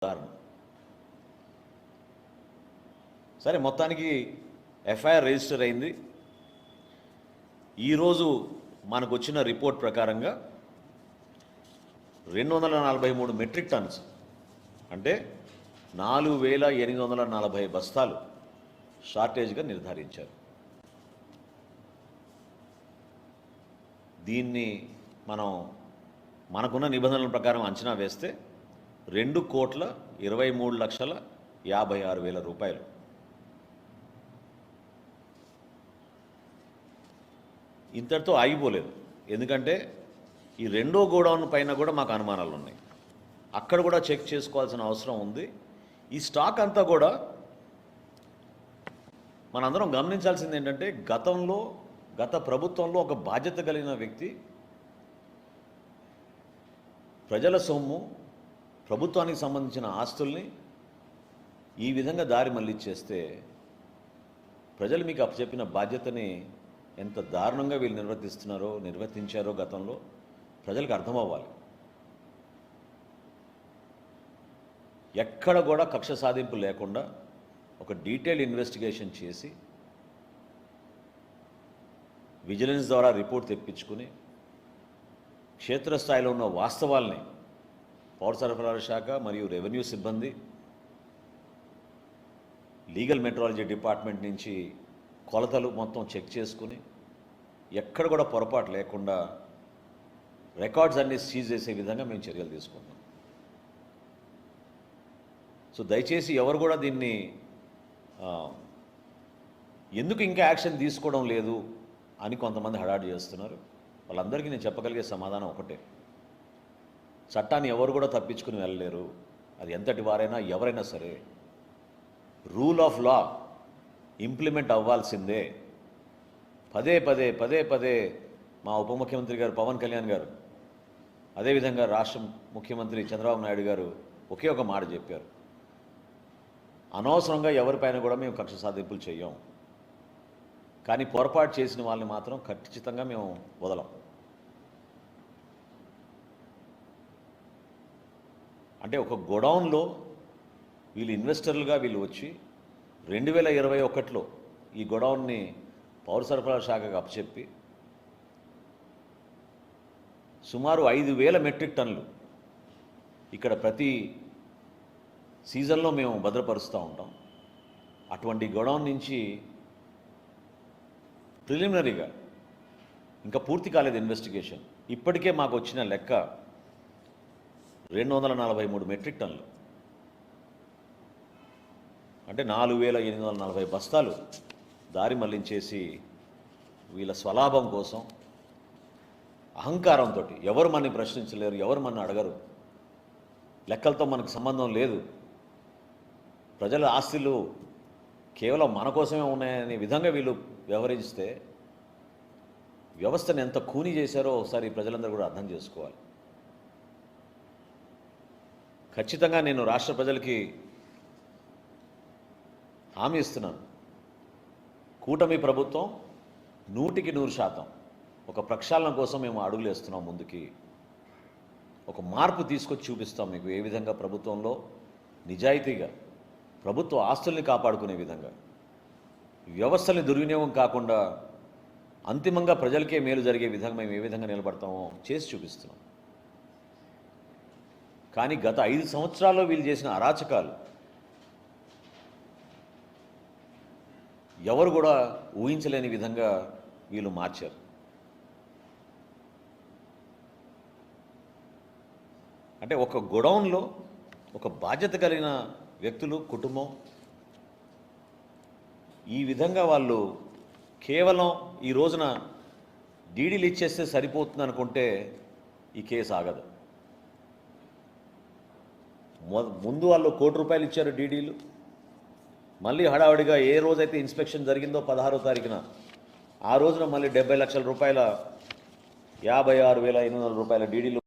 ఉదాహరణ. సరే, మొత్తానికి ఎఫ్ఐఆర్ రిజిస్టర్ అయింది. ఈరోజు మనకు వచ్చిన రిపోర్ట్ ప్రకారంగా 243 మెట్రిక్ టన్స్ అంటే 4840 బస్తాలు షార్టేజ్గా నిర్ధారించారు. దీన్ని మనకున్న నిబంధనల ప్రకారం అంచనా వేస్తే 2,23,56,000 రూపాయలు. ఇంతటితో ఆగిపోలేదు. ఎందుకంటే ఈ రెండో గోడౌన్ పైన కూడా మాకు అనుమానాలు ఉన్నాయి. అక్కడ కూడా చెక్ చేసుకోవాల్సిన అవసరం ఉంది. ఈ స్టాక్ అంతా కూడా మనందరం గమనించాల్సింది ఏంటంటే గత ప్రభుత్వంలో ఒక బాధ్యత కలిగిన వ్యక్తి ప్రజల సొమ్ము, ప్రభుత్వానికి సంబంధించిన ఆస్తుల్ని ఈ విధంగా దారి మళ్లించేస్తే ప్రజలు మీకు అప్పచెప్పిన బాధ్యతని ఎంత దారుణంగా వీళ్ళు నిర్వర్తించారో గతంలో ప్రజలకు అర్థమవ్వాలి. ఎక్కడ కూడా కక్ష సాధింపు లేకుండా ఒక డీటెయిల్డ్ ఇన్వెస్టిగేషన్ చేసి విజిలెన్స్ ద్వారా రిపోర్ట్ తెప్పించుకుని క్షేత్రస్థాయిలో ఉన్న వాస్తవాల్ని పౌర సరఫరాల శాఖ మరియు రెవెన్యూ సిబ్బంది, లీగల్ మెట్రాలజీ డిపార్ట్మెంట్ నుంచి కొలతలు మొత్తం చెక్ చేసుకుని ఎక్కడ కూడా పొరపాటు లేకుండా రికార్డ్స్ అన్నీ సీజ్ చేసే విధంగా మేము చర్యలు తీసుకుంటాం. సో దయచేసి ఎవరు కూడా దీన్ని ఎందుకు ఇంకా యాక్షన్ తీసుకోవడం లేదు అని కొంతమంది హడాడి చేస్తున్నారు. వాళ్ళందరికీ నేను చెప్పగలిగే సమాధానం ఒకటే: చట్టాన్ని ఎవరు కూడా తప్పించుకుని వెళ్ళలేరు. అది ఎంతటి వారైనా ఎవరైనా సరే రూల్ ఆఫ్ లా ఇంప్లిమెంట్ అవ్వాల్సిందే. పదే పదే మా ఉప ముఖ్యమంత్రి గారు పవన్ కళ్యాణ్ గారు, అదేవిధంగా రాష్ట్ర ముఖ్యమంత్రి చంద్రబాబు నాయుడు గారు ఒకే ఒక మాట చెప్పారు: అనవసరంగా ఎవరిపైన కూడా మేము కక్ష సాధింపులు చెయ్యం, కానీ పొరపాటు చేసిన వాళ్ళని మాత్రం ఖచ్చితంగా మేము వదలం. అంటే ఒక గోడౌన్లో వీళ్ళు ఇన్వెస్టర్లుగా వచ్చి 2021లో ఈ గోడౌన్ని పౌర సరఫరాల శాఖకు అప్పచెప్పి సుమారు 5,000 మెట్రిక్ టన్నులు ఇక్కడ ప్రతి సీజన్లో మేము భద్రపరుస్తూ ఉంటాం. అటువంటి గోడౌన్ నుంచి ప్రిలిమినరీగా ఇంకా పూర్తి కాలేదు ఇన్వెస్టిగేషన్. ఇప్పటికే మాకు వచ్చిన లెక్క 243 మెట్రిక్ టన్నులు అంటే 4,840 బస్తాలు దారి మళ్లించేసి వీళ్ళ స్వలాభం కోసం అహంకారంతో ఎవరు మనని ప్రశ్నించలేరు, ఎవరు మన అడగరు, లెక్కలతో మనకు సంబంధం లేదు, ప్రజల ఆస్తులు కేవలం మన కోసమే ఉన్నాయనే విధంగా వీళ్ళు వ్యవహరిస్తే వ్యవస్థను ఎంత ఖూనీ చేశారో ఒకసారి ప్రజలందరూ కూడా అర్థం చేసుకోవాలి. ఖచ్చితంగా నేను రాష్ట్ర ప్రజలకి హామీ ఇస్తున్నాను, కూటమి ప్రభుత్వం 100% ఒక ప్రక్షాళన కోసం మేము అడుగులు వేస్తున్నాం ముందుకి. ఒక మార్పు తీసుకొచ్చి చూపిస్తాం మీకు ఏ విధంగా ప్రభుత్వంలో నిజాయితీగా ప్రభుత్వ ఆస్తుల్ని కాపాడుకునే విధంగా, వ్యవస్థల్ని దుర్వినియోగం కాకుండా అంతిమంగా ప్రజలకే మేలు జరిగే విధంగా మేము ఏ విధంగా నిలబడతామో చేసి చూపిస్తున్నాం. కానీ గత 5 సంవత్సరాల్లో వీళ్ళు చేసిన అరాచకాలు ఎవరు కూడా ఊహించలేని విధంగా వీళ్ళు మార్చారు. అంటే ఒక గోడౌన్లో ఒక బాధ్యత కలిగిన వ్యక్తులు, కుటుంబం ఈ విధంగా వాళ్ళు కేవలం ఈ రోజున డీడీలు ఇచ్చేస్తే సరిపోతుంది అనుకుంటే ఈ కేసు ఆగదు. ముందు వాళ్ళు ₹1,00,00,000 ఇచ్చారు డీడీలు. మళ్ళీ హడావుడిగా ఏ రోజైతే ఇన్స్పెక్షన్ జరిగిందో 16వ తారీఖున ఆ రోజున మళ్ళీ ₹70 లక్షల 56,800 డీడీలు